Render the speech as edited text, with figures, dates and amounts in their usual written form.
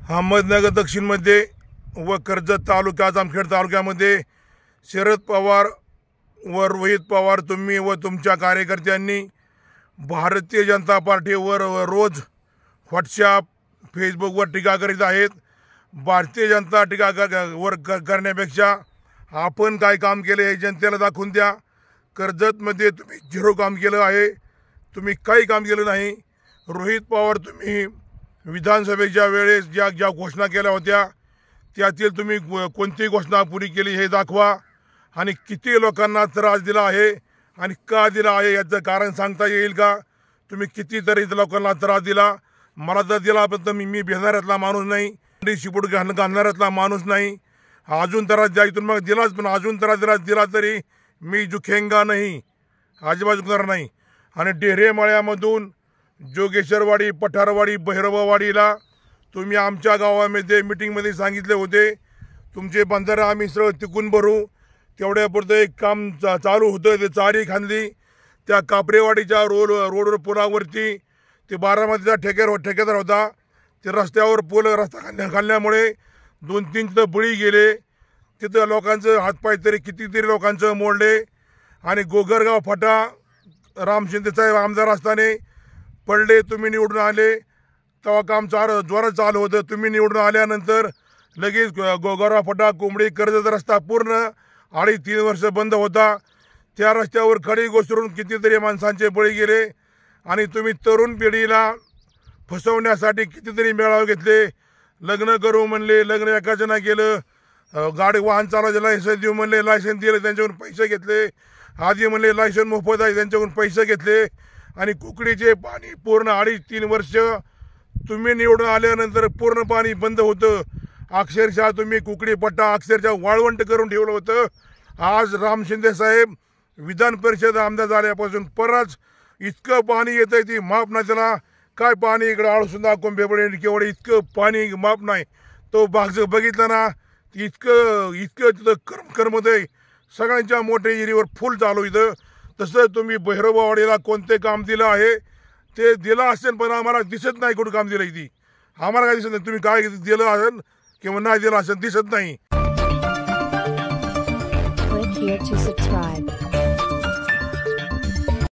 अहमदनगर दक्षिणमध्ये व कर्जत तालुका जामखेड तालुक्यामध्ये शरद पवार व रोहित पवार तुम्ही व तुमच्या कार्यकर्त्यांनी भारतीय जनता पार्टीवर रोज व्हॉट्सॲप फेसबुकवर टीका करीत आहेत। भारतीय जनता टीका करण्यापेक्षा आपण काय काम केले हे जनतेला दाखवून द्या। कर्जतमध्ये तुम्ही झिरो काम केलं आहे, तुम्ही काही काम केलं नाही। रोहित पवार तुम्ही विधानसभेच्या वेळेस ज्या घोषणा केल्या होत्या त्यातील तुम्ही कोणती घोषणा पुरी केली हे दाखवा आणि किती लोकांना त्रास दिला आहे आणि का दिला आहे याचं कारण सांगता येईल का? तुम्ही कितीतरी लोकांना त्रास दिला, मला तर दिला पण मी भेटणाऱ्यातला माणूस नाही, शिपूट घालणाऱ्यातला माणूस नाही। अजून त्रास द्या इथून मग दिलाच, पण अजून त्रास दिला तरी मी झुकेंगा नाही, अजिबात झुकणार नाही। आणि डेरेमाळ्यामधून जोगेश्वरवाडी पठारवाडी भैरववाडीला तुम्ही आमच्या गावामध्ये मीटिंगमध्ये सांगितले होते तुमचे बंधारे आम्ही सरळ तिकून भरू, तेवढ्यापुरतं एक काम चालू होतं, ते चारी खांदली त्या कापरेवाडीच्या रोडवर पुलावरती ते बारामतीचा ठेकेदार होता, ते रस्त्यावर रस्ता खाल्ल्यामुळे 2-3 तिथं बळी गेले, तिथं लोकांचं हातपाय तरी कितीतरी लोकांचं मोडले। आणि गोगरगाव फाटा राम शिंदे साहेब आमदार असताना पडले, तुम्ही निवडून आले तेव्हा काम जोरात चालू होतं। तुम्ही निवडून आल्यानंतर लगेच गोगरगाव फाटा कोंबडी कर्जत रस्ता पूर्ण 2.5-3 वर्ष बंद होता। त्या रस्त्यावर खडी घसरून कितीतरी माणसांचे बळी गेले। आणि तुम्ही तरुण पिढीला फसवण्यासाठी कितीतरी मेळावे घेतले, लग्न करू म्हणले, लग्न एकाचं नाही केलं, गाडी वाहन चालवायचं लायसन्स देऊ म्हणले, लायसन्स दिलं त्यांच्याकडून पैसे घेतले, आधी म्हणले लायसन्स मोफत आहे त्यांच्याकडून पैसे घेतले। आणि कुकडीचे पाणी पूर्ण 2.5-3 वर्ष तुम्ही निवडून आल्यानंतर पूर्ण पाणी बंद होतं, अक्षरशः तुम्ही कुकडी पट्टा अक्षरशः वाळवंट करून ठेवलं होतं। आज राम शिंदे साहेब विधान परिषद आमदार झाल्यापासून परत इतकं पाणी येतंय ती माप नाही, त्याला काय पाणी इकडं आळसुंदा कोंबेपडे केवढे इतकं पाणी माप नाही। तो भाग बघितला ना इतकं तिथं कर्मदय सगळ्यांच्या मोठ्या एरियावर फुल चालू इथं। तसं तुम्ही भैरववाडीला कोणते काम दिलं आहे ते दिलं असेल, पण आम्हाला दिसत नाही कुठं काम दिलं ती, आम्हाला काय दिसत नाही। तुम्ही काय दिलं असेल किंवा नाही दिलं असेल दिसत नाही। Click here to subscribe.